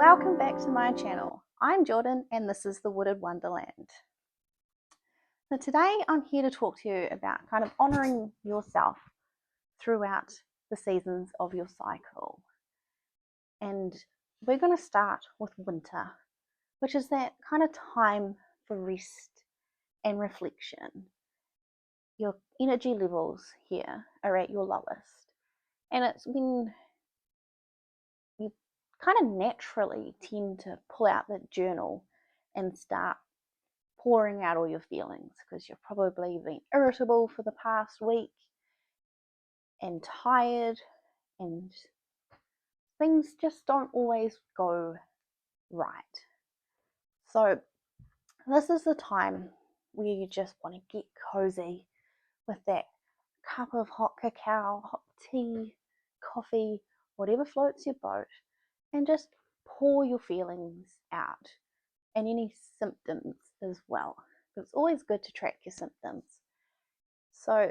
Welcome back to my channel. I'm Jordan and this is the Wooded Wonderland. So today I'm here to talk to you about kind of honouring yourself throughout the seasons of your cycle. And we're going to start with winter, which is that kind of time for rest and reflection. Your energy levels here are at your lowest, and it's when you kind of naturally tend to pull out the journal and start pouring out all your feelings, because you've probably been irritable for the past week and tired, and things just don't always go right. So this is the time where you just want to get cozy with that cup of hot cacao, hot tea, coffee, whatever floats your boat, and just pour your feelings out and any symptoms as well. It's always good to track your symptoms. So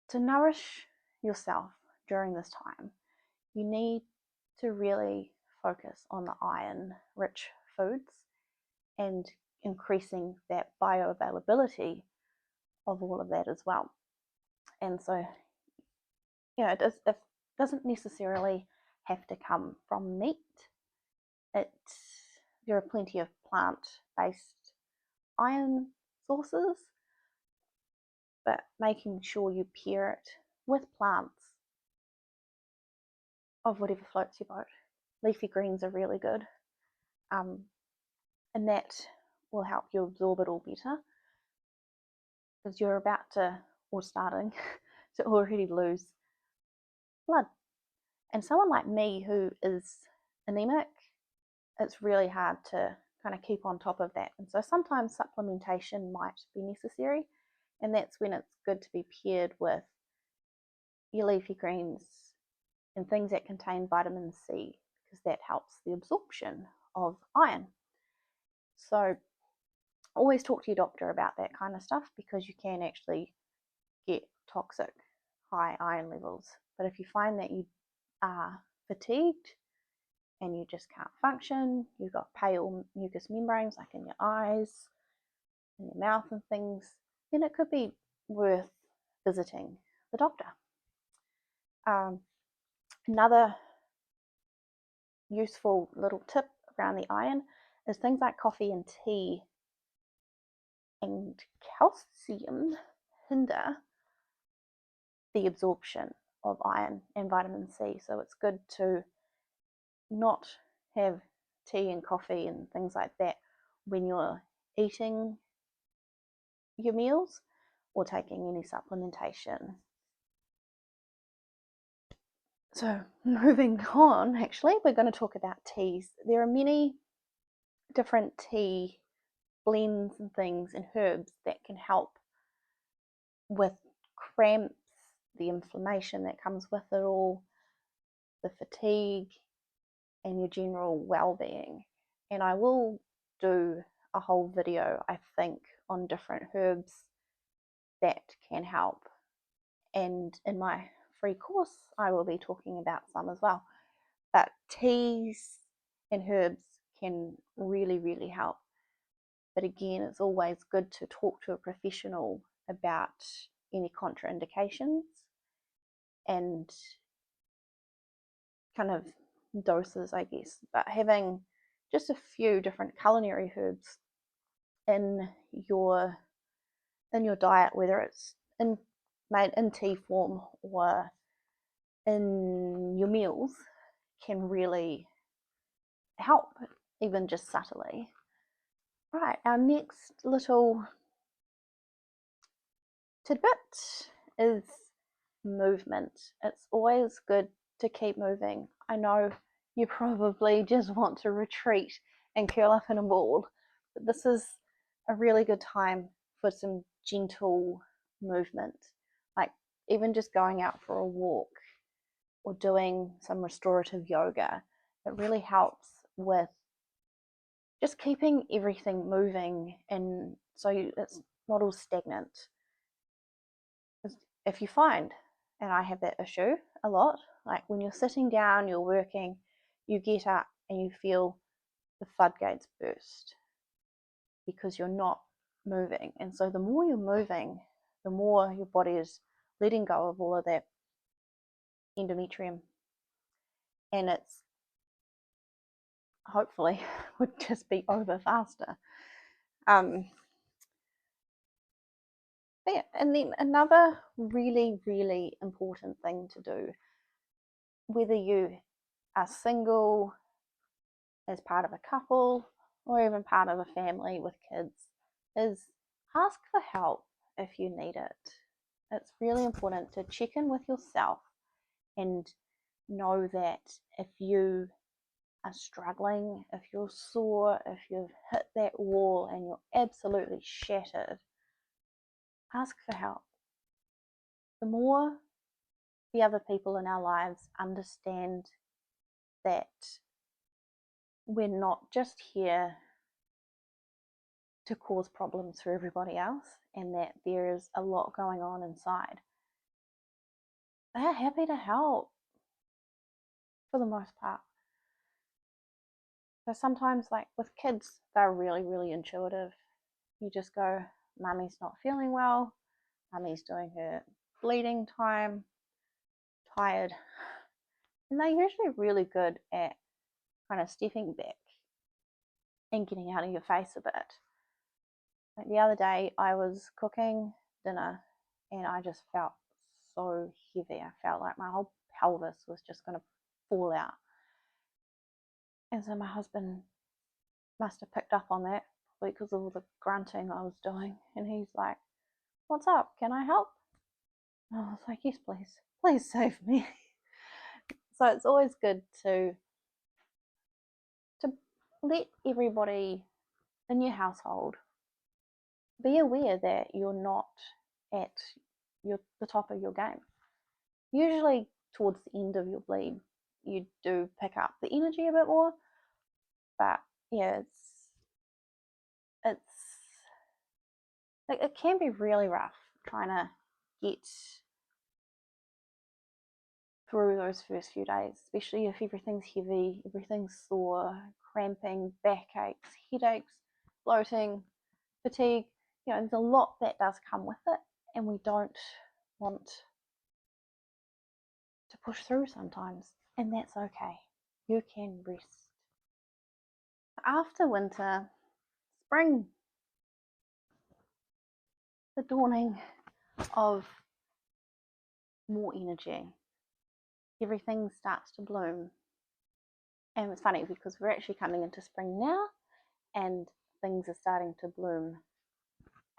to nourish yourself during this time, you need to really focus on the iron-rich foods and increasing that bioavailability of all of that as well. And so, it doesn't necessarily have to come from meat. There are plenty of plant-based iron sources, but making sure you pair it with plants of whatever floats your boat. Leafy greens are really good, and that will help you absorb it all better, because you're about to, or starting to already lose blood. And someone like me who is anemic, it's really hard to kind of keep on top of that. And so sometimes supplementation might be necessary, and that's when it's good to be paired with your leafy greens and things that contain vitamin C, because that helps the absorption of iron. So always talk to your doctor about that kind of stuff, because you can actually get toxic high iron levels. But if you find that you are fatigued and you just can't function, you've got pale mucous membranes like in your eyes, in your mouth and things, then it could be worth visiting the doctor. Another useful little tip around the iron is things like coffee and tea and calcium hinder the absorption of iron and vitamin C. So it's good to not have tea and coffee and things like that when you're eating your meals or taking any supplementation. So moving on, actually, we're going to talk about teas. There are many different tea blends and things and herbs that can help with cramps, the inflammation that comes with it all, the fatigue, and your general well-being. And I will do a whole video, I think, on different herbs that can help. And in my free course, I will be talking about some as well. But teas and herbs can really, really help. But again, it's always good to talk to a professional about any contraindications and kind of doses, I guess. But having just a few different culinary herbs in your diet, whether it's made in tea form or in your meals, can really help, even just subtly. Right, our next little tidbit is movement. It's always good to keep moving. I know you probably just want to retreat and curl up in a ball, but this is a really good time for some gentle movement, like even just going out for a walk or doing some restorative yoga. It really helps with just keeping everything moving, and so it's not all stagnant. If you find, and I have that issue a lot, like when you're sitting down, you're working, you get up and you feel the floodgates burst because you're not moving. And so the more you're moving, the more your body is letting go of all of that endometrium, and it's hopefully would just be over faster. Yeah, and then another really, really important thing to do, whether you are single, as part of a couple, or even part of a family with kids, is ask for help if you need it. It's really important to check in with yourself and know that if you are struggling, if you're sore, if you've hit that wall and you're absolutely shattered, ask for help. The more the other people in our lives understand that we're not just here to cause problems for everybody else and that there is a lot going on inside, they are happy to help for the most part. So sometimes, like with kids, they're really, really intuitive. You just go, Mummy's not feeling well, Mummy's doing her bleeding time, tired. And they're usually really good at kind of stepping back and getting out of your face a bit. Like the other day, I was cooking dinner and I just felt so heavy. I felt like my whole pelvis was just going to fall out. And so my husband must have picked up on that because of all the grunting I was doing. And he's like, "What's up? Can I help?" And I was like, "Yes, please. Please save me." So it's always good to let everybody in your household be aware that you're not at the top of your game. Usually towards the end of your bleed, you do pick up the energy a bit more, but yeah, it can be really rough trying to get through those first few days, especially if everything's heavy, everything's sore, cramping, backaches, headaches, bloating, fatigue. You know, there's a lot that does come with it, and we don't want to push through sometimes, and that's okay. You can rest. After winter, spring, the dawning of more energy, everything starts to bloom. And it's funny because we're actually coming into spring now and things are starting to bloom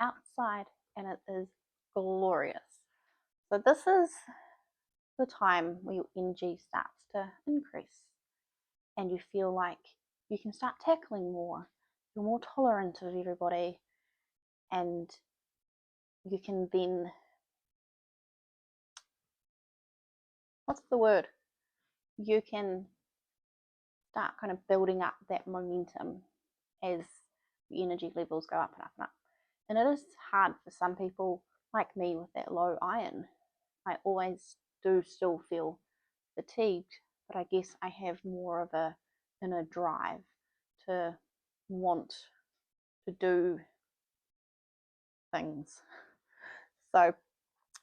outside and it is glorious. So this is the time where your energy starts to increase and you feel like you can start tackling more. You're more tolerant of everybody and you can then, what's the word? You can start kind of building up that momentum as the energy levels go up and up and up. And it is hard for some people like me with that low iron. I always do still feel fatigued, but I guess I have more of a inner drive to want to do things. So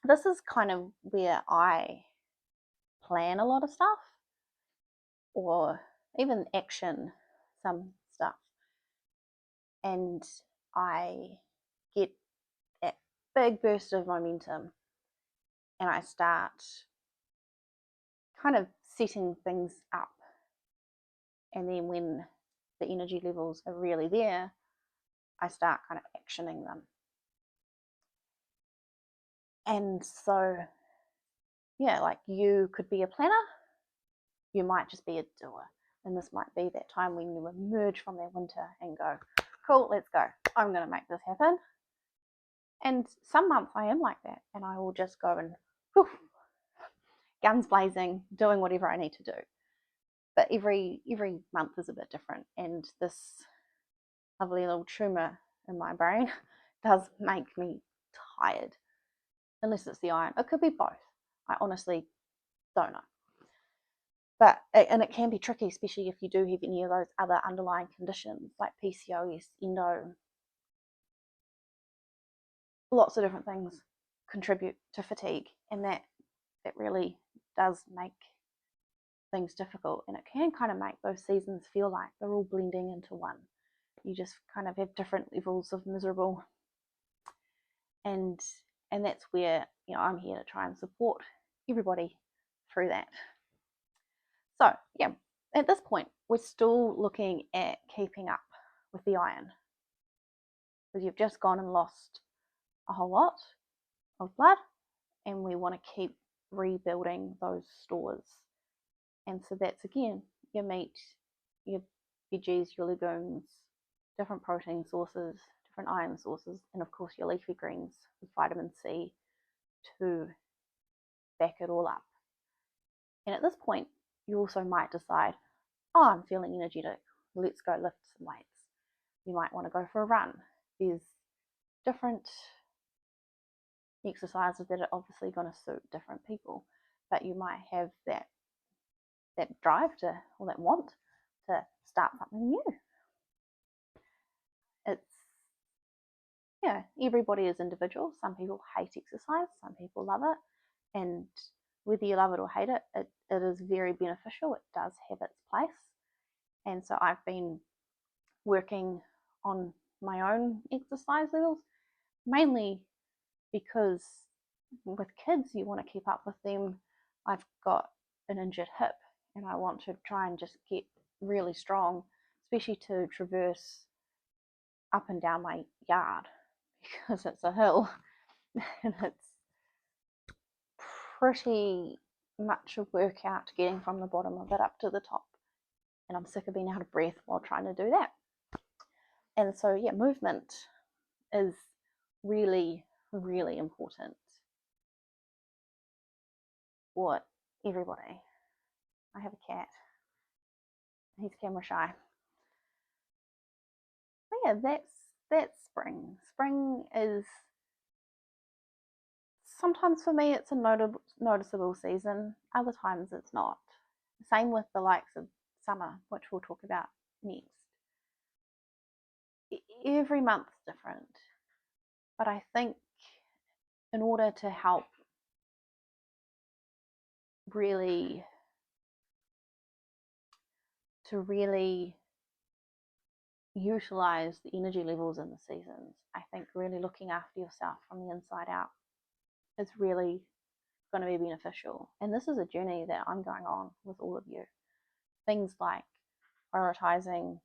this is kind of where I plan a lot of stuff or even action some stuff. And I get that big burst of momentum and I start kind of setting things up. And then when the energy levels are really there, I start kind of actioning them. And so, yeah, like you could be a planner, you might just be a doer. And this might be that time when you emerge from that winter and go, cool, let's go. I'm going to make this happen. And some months I am like that and I will just go and whew, guns blazing, doing whatever I need to do. But every month is a bit different. And this lovely little tumor in my brain does make me tired. Unless it's the iron. It could be both. I honestly don't know. And it can be tricky, especially if you do have any of those other underlying conditions like PCOS, endo. Lots of different things contribute to fatigue, and that really does make things difficult, and it can kind of make those seasons feel like they're all blending into one. You just kind of have different levels of miserable, and that's where, you know, I'm here to try and support everybody through that. So yeah, at this point we're still looking at keeping up with the iron, because you've just gone and lost a whole lot of blood, and we want to keep rebuilding those stores. And so that's, again, your meat, your veggies, your legumes, different protein sources, different iron sources, and of course your leafy greens with vitamin C to back it all up. And at this point, you also might decide, oh, I'm feeling energetic, let's go lift some weights. You might want to go for a run. There's different exercises that are obviously going to suit different people, but you might have that drive to, or that want to start something new. It's, yeah, everybody is individual. Some people hate exercise, some people love it, and whether you love it or hate it, it is very beneficial. It does have its place. And so I've been working on my own exercise levels, mainly because with kids you want to keep up with them. I've got an injured hip, and I want to try and just get really strong, especially to traverse up and down my yard, because it's a hill and it's pretty much a workout getting from the bottom of it up to the top, and I'm sick of being out of breath while trying to do that. And so yeah, movement is really, really important for everybody. I have a cat, he's camera shy. But yeah, that's spring. Spring is, sometimes for me it's a noticeable season, other times it's not. Same with the likes of summer, which we'll talk about next. Every month's different, but I think in order to help really utilize the energy levels in the seasons, I think really looking after yourself from the inside out is really going to be beneficial. And this is a journey that I'm going on with all of you. Things like prioritizing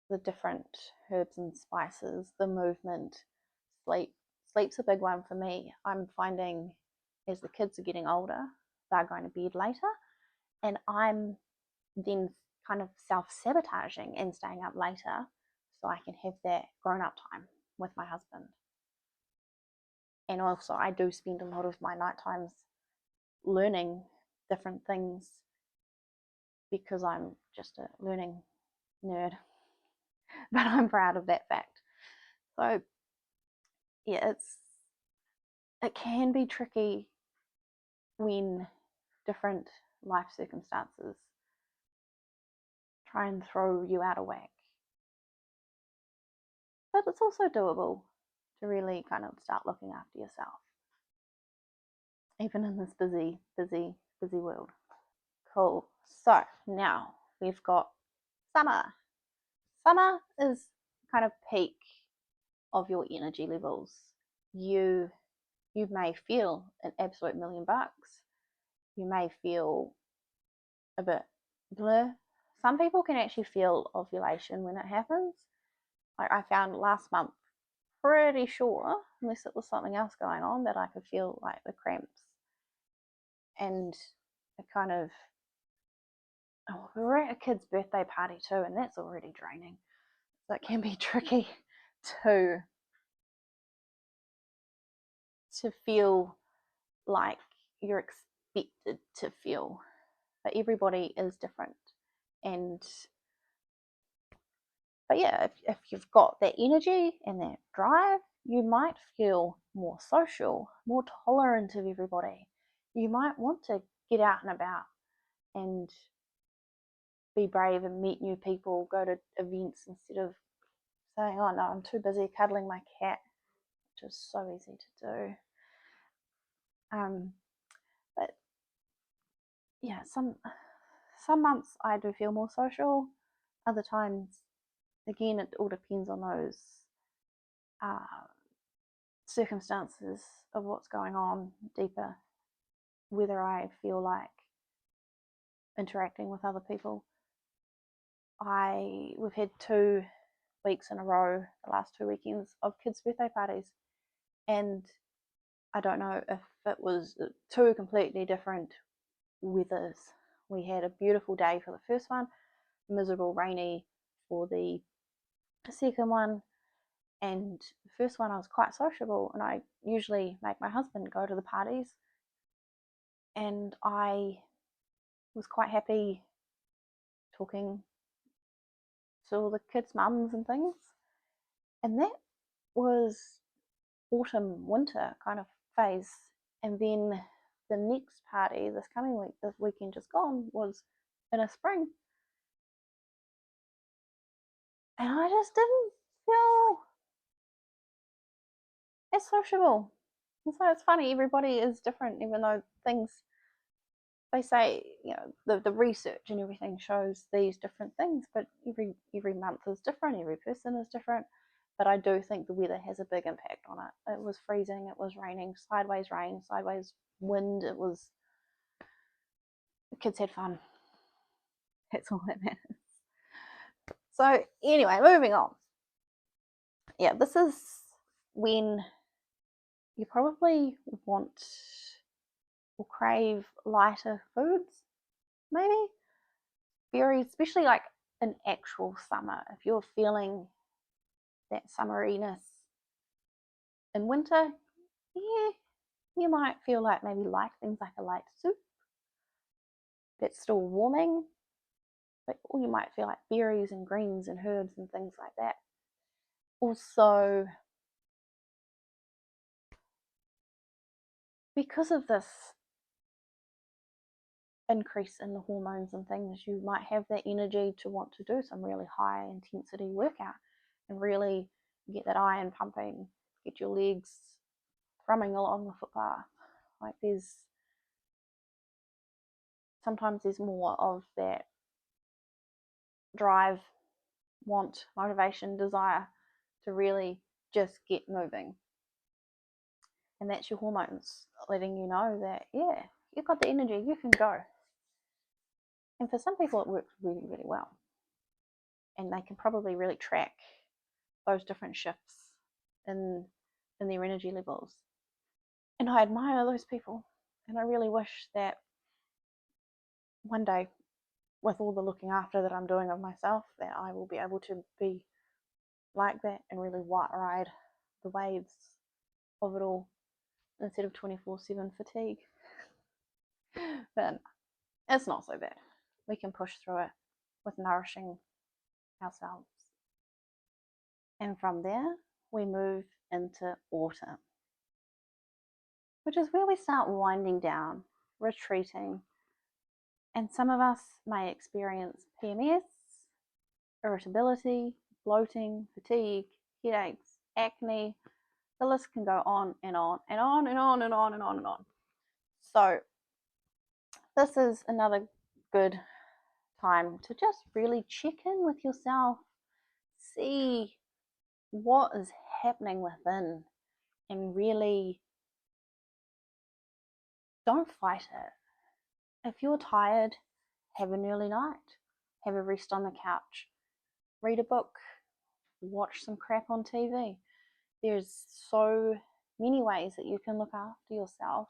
the different herbs and spices, the movement, sleep. Sleep's a big one for me. I'm finding as the kids are getting older, they're going to bed later, and I'm then kind of self-sabotaging and staying up later so I can have that grown-up time with my husband. And also I do spend a lot of my night times learning different things because I'm just a learning nerd, but I'm proud of that fact. So yeah, it can be tricky when different life circumstances try and throw you out of whack. But it's also doable to really kind of start looking after yourself, even in this busy world. Cool. So now we've got summer. Summer is kind of peak of your energy levels. You may feel an absolute $1,000,000. You may feel a bit blur. Some people can actually feel ovulation when it happens. Like I found last month, pretty sure, unless it was something else going on, that I could feel like the cramps. And it kind of, we were at a kid's birthday party too, and that's already draining. So it can be tricky to feel like you're expected to feel, but everybody is different. But yeah, if you've got that energy and that drive, you might feel more social, more tolerant of everybody. You might want to get out and about and be brave and meet new people, go to events instead of saying, oh no, I'm too busy cuddling my cat, which is so easy to do. But yeah, some months I do feel more social. Other times, again, it all depends on those circumstances of what's going on deeper, whether I feel like interacting with other people. We've had 2 weeks in a row, the last 2 weekends, of kids' birthday parties, and I don't know if it was 2 completely different weathers. We had a beautiful day for the first one, miserable, rainy for the second one. And the first one I was quite sociable, and I usually make my husband go to the parties, and I was quite happy talking to all the kids' mums and things. And that was autumn, winter kind of phase. And then the next party this coming week, this weekend just gone, was in a spring. And I just didn't feel as sociable. And so it's funny, everybody is different, even though things, they say, the research and everything shows these different things, but every month is different, every person is different. But I do think the weather has a big impact on it. It was freezing, it was raining, sideways rain, sideways wind. The kids had fun. That's all that matters. So anyway, moving on. Yeah, this is when you probably want or crave lighter foods, maybe. Very, especially like in actual summer. If you're feeling that summeriness in winter, yeah, you might feel like maybe like things like a light soup that's still warming, or you might feel like berries and greens and herbs and things like that. Also, because of this increase in the hormones and things, you might have that energy to want to do some really high intensity workout and really get that iron pumping, get your legs thrumming along the footpath. Like sometimes there's more of that drive, want, motivation, desire to really just get moving. And that's your hormones letting you know that, yeah, you've got the energy, you can go. And for some people, it works really, really well. And they can probably really track those different shifts in their energy levels. And I admire those people. And I really wish that one day, with all the looking after that I'm doing of myself, that I will be able to be like that and really ride the waves of it all instead of 24/7 fatigue. But it's not so bad. We can push through it with nourishing ourselves. And from there, we move into autumn, which is where we start winding down, retreating. And some of us may experience PMS, irritability, bloating, fatigue, headaches, acne. The list can go on and on and on and on and on and on and on. So this is another good time to just really check in with yourself, see what is happening within, and really don't fight it. If you're tired, have an early night, have a rest on the couch, read a book, watch some crap on TV. There's so many ways that you can look after yourself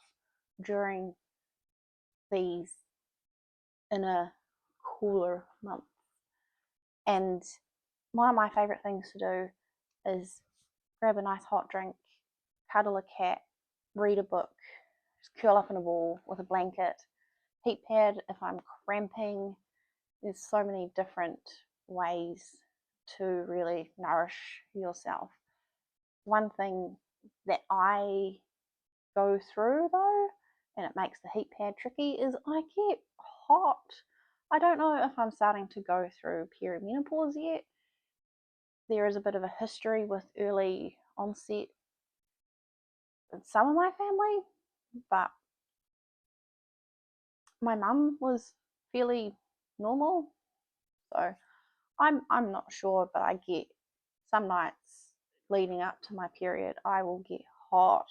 during these inner cooler months. And one of my favorite things to do is grab a nice hot drink, cuddle a cat, read a book, just curl up in a ball with a blanket, heat pad if I'm cramping. There's so many different ways to really nourish yourself. One thing that I go through though, and it makes the heat pad tricky, is I get hot. I don't know if I'm starting to go through perimenopause yet. There is a bit of a history with early onset in some of my family, but my mum was fairly normal, so I'm not sure, but I get some nights leading up to my period, I will get hot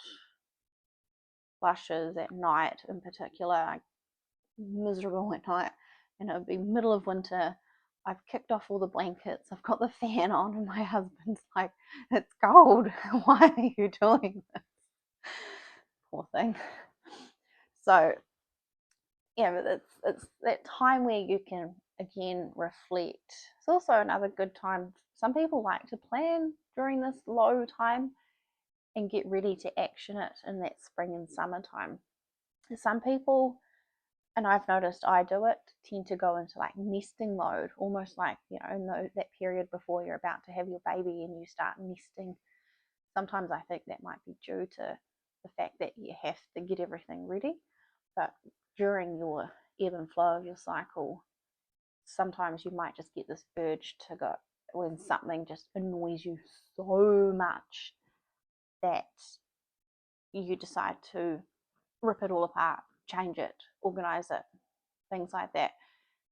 flushes at night in particular, miserable at night, and it would be middle of winter. I've kicked off all the blankets, I've got the fan on, and my husband's like, it's cold, why are you doing this? Poor thing. So yeah, but it's that time where you can again reflect. It's also another good time. Some people like to plan during this low time and get ready to action it in that spring and summertime. Some people, and I've noticed I do it, tend to go into like nesting mode, almost like, you know, in that period before you're about to have your baby and you start nesting. Sometimes I think that might be due to the fact that you have to get everything ready, but during your ebb and flow of your cycle, sometimes you might just get this urge to go when something just annoys you so much that you decide to rip it all apart, change it, organize it, things like that.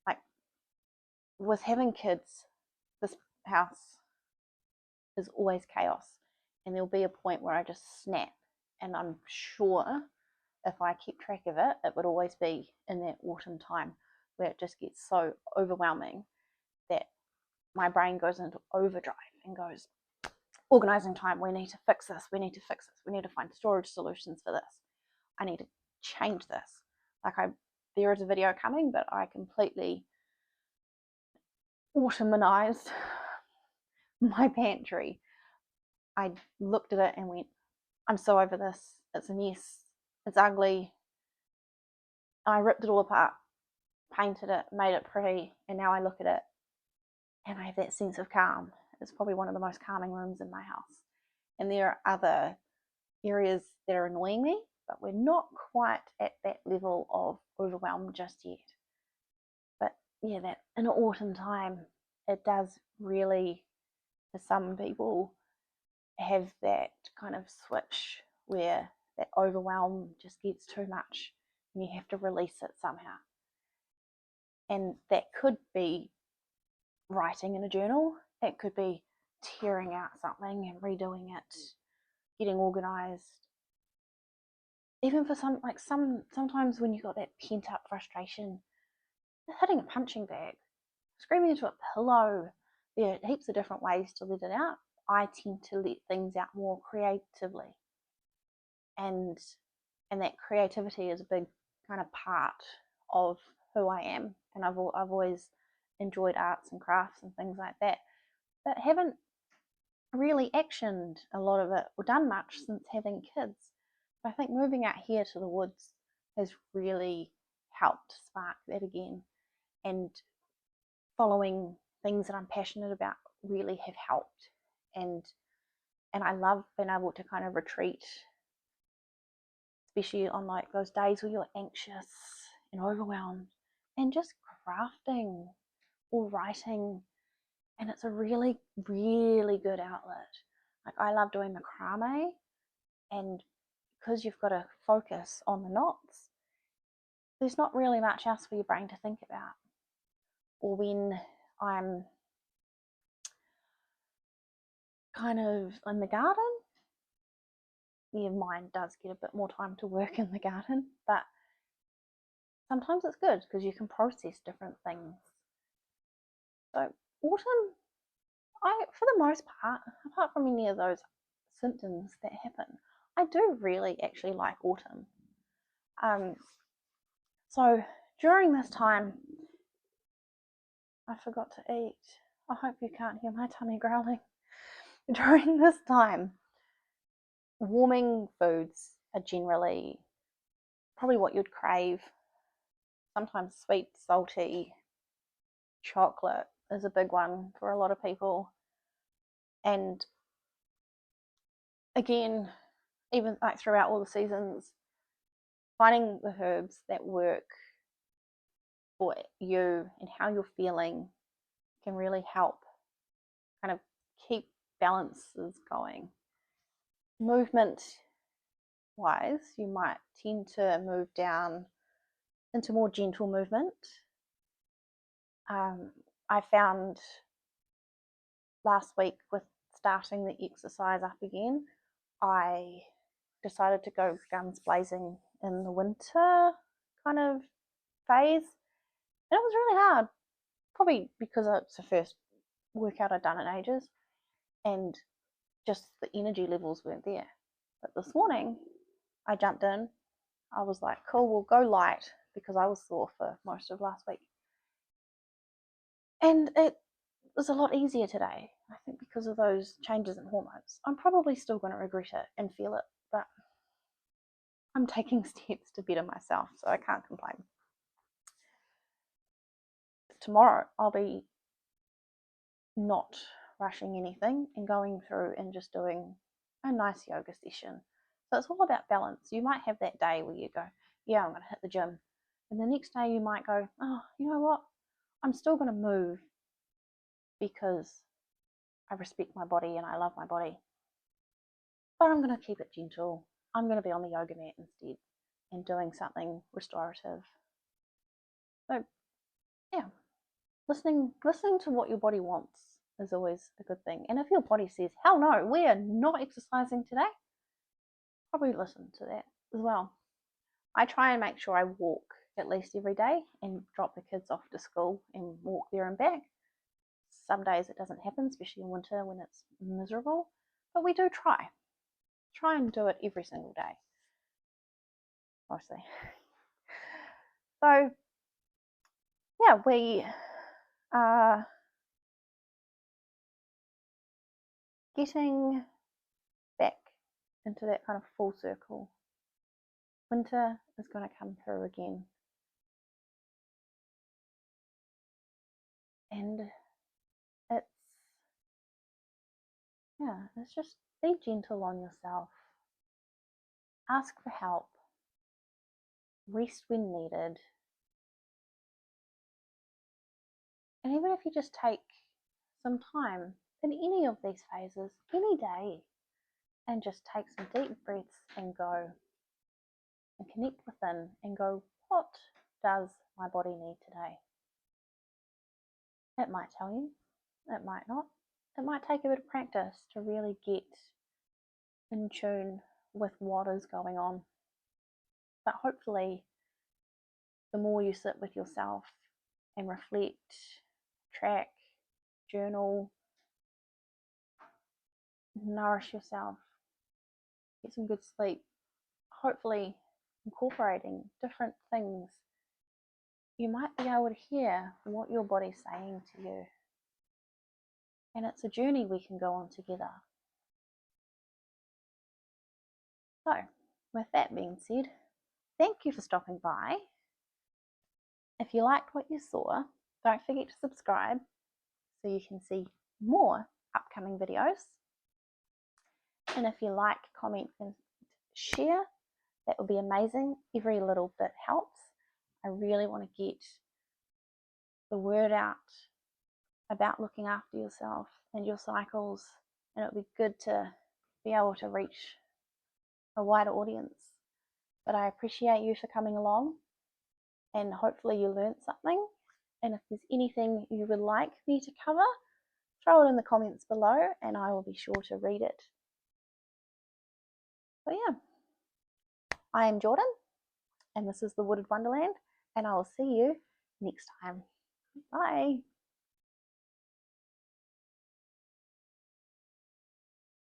Like with having kids, this house is always chaos, and there'll be a point where I just snap, and I'm sure if I keep track of it, it would always be in that autumn time where it just gets so overwhelming that my brain goes into overdrive and goes, organizing time, we need to fix this, we need to fix this, we need to find storage solutions for this, I need to change this. Like there is a video coming, but I completely autumnized my pantry. I looked at it and went, I'm so over this, it's a mess, it's ugly. I ripped it all apart, painted it, made it pretty, and now I look at it and I have that sense of calm. It's probably one of the most calming rooms in my house. And there are other areas that are annoying me, but we're not quite at that level of overwhelm just yet. But yeah, that in autumn time, it does really, for some people, have that kind of switch where that overwhelm just gets too much and you have to release it somehow. And that could be writing in a journal, it could be tearing out something and redoing it, getting organized. Even for sometimes when you got that pent up frustration, hitting a punching bag, screaming into a pillow, there are heaps of different ways to let it out. I tend to let things out more creatively, and that creativity is a big kind of part of who I am, and I've always enjoyed arts and crafts and things like that, but haven't really actioned a lot of it or done much since having kids. I think moving out here to the woods has really helped spark that again, and following things that I'm passionate about really have helped, and I love being able to kind of retreat, especially on like those days where you're anxious and overwhelmed, and just crafting or writing, and it's a really really good outlet. Like I love doing macrame, and because you've got to focus on the knots, there's not really much else for your brain to think about. Or when I'm kind of in the garden, your mind does get a bit more time to work in the garden, but sometimes it's good because you can process different things. So autumn, for the most part, apart from any of those symptoms that happen, I do really actually like autumn. So during this time, I forgot to eat. I hope you can't hear my tummy growling. During this time, warming foods are generally probably what you'd crave. Sometimes sweet, salty, chocolate is a big one for a lot of people. And again, even like throughout all the seasons, finding the herbs that work for you and how you're feeling can really help kind of keep balances going. Movement wise, you might tend to move down into more gentle movement. I found last week with starting the exercise up again, I decided to go guns blazing in the winter kind of phase. And it was really hard, probably because it's the first workout I'd done in ages and just the energy levels weren't there. But this morning, I jumped in. I was like, cool, we'll go light because I was sore for most of last week. And it was a lot easier today, I think, because of those changes in hormones. I'm probably still going to regret it and feel it, but I'm taking steps to better myself, so I can't complain. Tomorrow, I'll be not rushing anything and going through and just doing a nice yoga session. So it's all about balance. You might have that day where you go, yeah, I'm going to hit the gym. And the next day you might go, oh, you know what? I'm still going to move because I respect my body and I love my body. But I'm going to keep it gentle. I'm going to be on the yoga mat instead and doing something restorative. So, yeah, listening to what your body wants is always a good thing. And if your body says, hell no, we are not exercising today, probably listen to that as well. I try and make sure I walk at least every day and drop the kids off to school and walk there and back. Some days it doesn't happen, especially in winter when it's miserable, but we do try and do it every single day, mostly. So yeah, we are getting back into that kind of full circle. Winter is going to come through again, and it's just be gentle on yourself, ask for help, rest when needed, and even if you just take some time in any of these phases, any day, and just take some deep breaths and go and connect within and go, what does my body need today? It might tell you, it might not. It might take a bit of practice to really get in tune with what is going on. But hopefully, the more you sit with yourself and reflect, track, journal, nourish yourself, get some good sleep, hopefully incorporating different things, you might be able to hear what your body's saying to you. And it's a journey we can go on together. So, with that being said, thank you for stopping by. If you liked what you saw, don't forget to subscribe so you can see more upcoming videos. And if you like, comment, and share, that would be amazing. Every little bit helps. I really want to get the word out about looking after yourself and your cycles, and it would be good to be able to reach a wider audience. But I appreciate you for coming along, and hopefully you learned something. And if there's anything you would like me to cover, throw it in the comments below and I will be sure to read it. So yeah, I am Jordan and this is the Wooded Wonderland, and I will see you next time. Bye.